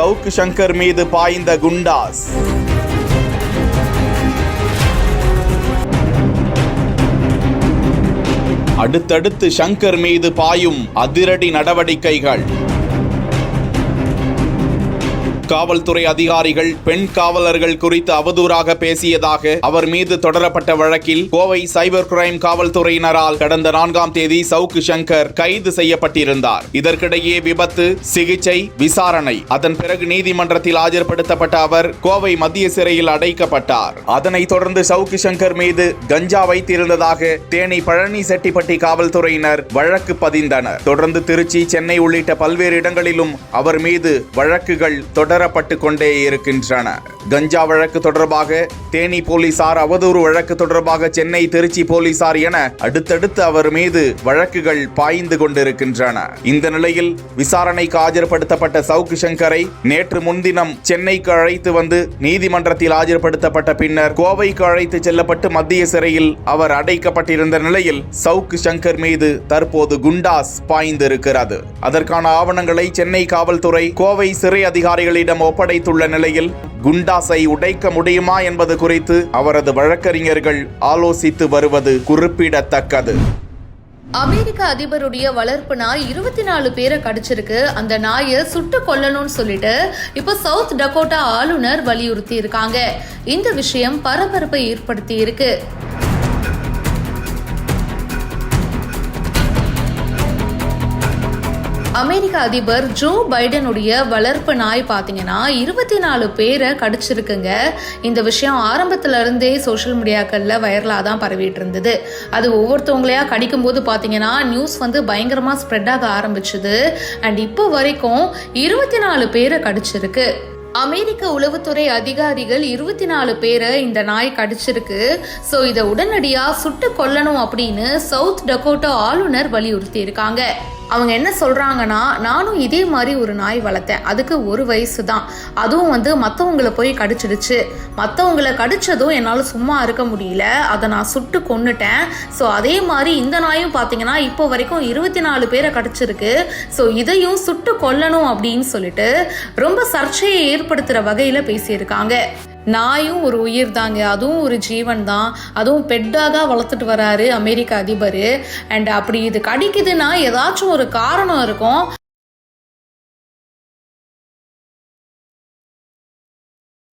சவுக்கு சங்கர் மீது பாய்ந்த குண்டாஸ். அடுத்தடுத்து சங்கர் மீது பாயும் அதிரடி நடவடிக்கைகள். காவல்துறை அதிகாரிகள் பெண் காவலர்கள் குறித்து அவதூறாக பேசியதாக அவர் மீது தொடரப்பட்ட வழக்கில் கோவை சைபர் கிரைம் காவல்துறையினரால் கடந்த 4ஆம் தேதி சவுக்கு சங்கர் கைது செய்யப்பட்டிருந்தார். இதற்கிடையே விபத்து, சிகிச்சை, விசாரணை, அதன் பிறகு நீதிமன்றத்தில் ஆஜர்படுத்தப்பட்ட அவர் கோவை மத்திய சிறையில் அடைக்கப்பட்டார். அதனைத் தொடர்ந்து சவுக்கு சங்கர் மீது கஞ்சா வைத்திருந்ததாக தேனி பழனி செட்டிப்பட்டி காவல்துறையினர் வழக்கு பதிந்தனர். தொடர்ந்து திருச்சி, சென்னை உள்ளிட்ட பல்வேறு இடங்களிலும் அவர் மீது வழக்குகள் தொடரப்பட்டு கொண்டே இருக்கின்றன. கஞ்சா வழக்கு தொடர்பாக தேனி போலீசார், அவதூறு வழக்கு தொடர்பாக சென்னை, திருச்சி போலீசார் என அடுத்தடுத்து அவர் மீது வழக்குகள் பாய்ந்து கொண்டிருக்கின்றன. இந்த நிலையில் விசாரணைக்கு ஆஜர்படுத்தப்பட்ட சவுக்கு சங்கரை நேற்று முன்தினம் சென்னைக்கு அழைத்து வந்து நீதிமன்றத்தில் ஆஜர்படுத்தப்பட்ட பின்னர் கோவைக்கு அழைத்து செல்லப்பட்டு மத்திய சிறையில் அவர் அடைக்கப்பட்டிருந்த நிலையில் சவுக்கு சங்கர் மீது தற்போது குண்டாஸ் பாய்ந்திருக்கிறது. அதற்கான ஆவணங்களை சென்னை காவல்துறை கோவை சிறை அதிகாரிகளிடம் ஒப்படைத்துள்ள நிலையில் குண்டாஸை உடைக்க முடியுமா என்பது குறித்து அவரது வழக்கறிஞர்கள் ஆலோசித்து வருவது குறிப்பிடத்தக்கது. அமெரிக்க அதிபருடைய வளர்ப்பு நாய் 24 பேரை கடிச்சிருக்கு. அந்த நாயை சுட்டு கொல்லணும்னு சொல்லிட்டு இப்போ சவுத் டகோட்டா ஆளுநர் வலியுறுத்தி இருக்காங்க. இந்த விஷயம் பரபரப்பை ஏற்படுத்தி இருக்கு. அமெரிக்க அதிபர் ஜோ பைடனுடைய வளர்ப்பு நாய் பார்த்தீங்கன்னா 24 பேரை கடிச்சிருக்குங்க. இந்த விஷயம் ஆரம்பத்துல இருந்தே சோஷியல் மீடியாக்கள்ல வைரலாக தான் பரவிட்டு இருந்தது. அது ஒவ்வொருத்தவங்களையா கடிக்கும் போது பார்த்தீங்கன்னா நியூஸ் பயங்கரமா ஸ்ப்ரெட் ஆக ஆரம்பிச்சுது. அண்ட் இப்போ வரைக்கும் 24 பேரை கடிச்சிருக்கு. அமெரிக்க உளவுத்துறை அதிகாரிகள் 24 பேரை இந்த நாய் கடிச்சிருக்கு. ஸோ இதை உடனடியாக சுட்டு கொல்லணும் அப்படின்னு சவுத் டகோட்டா ஆளுநர் வலியுறுத்தி இருக்காங்க. அவங்க என்ன சொல்றாங்கன்னா, நானும் இதே மாதிரி ஒரு நாய் வளர்த்தேன். அதுக்கு 1 வயசு தான். அதுவும் மற்றவங்களை போய் கடிச்சிடுச்சு. மற்றவங்களை கடிச்சதும் என்னால் சும்மா இருக்க முடியல. அதை நான் சுட்டு கொன்னுட்டேன். ஸோ அதே மாதிரி இந்த நாயும் பார்த்தீங்கன்னா இப்போ வரைக்கும் 24 பேரை கடிச்சிருக்கு. ஸோ இதையும் சுட்டு கொல்லணும் அப்படின்னு சொல்லிட்டு ரொம்ப சர்ச்சையை ஏற்படுத்துகிற வகையில் பேசியிருக்காங்க. நாயும் ஒரு உயிர் தாங்க, அதுவும் ஒரு ஜீவன் தான். அதுவும் பெட்டாக வளர்த்துட்டு வராரு அமெரிக்க அதிபர். அண்ட் அப்படி இது கடிக்குதுன்னா ஏதாச்சும் ஒரு காரணம் இருக்கும்.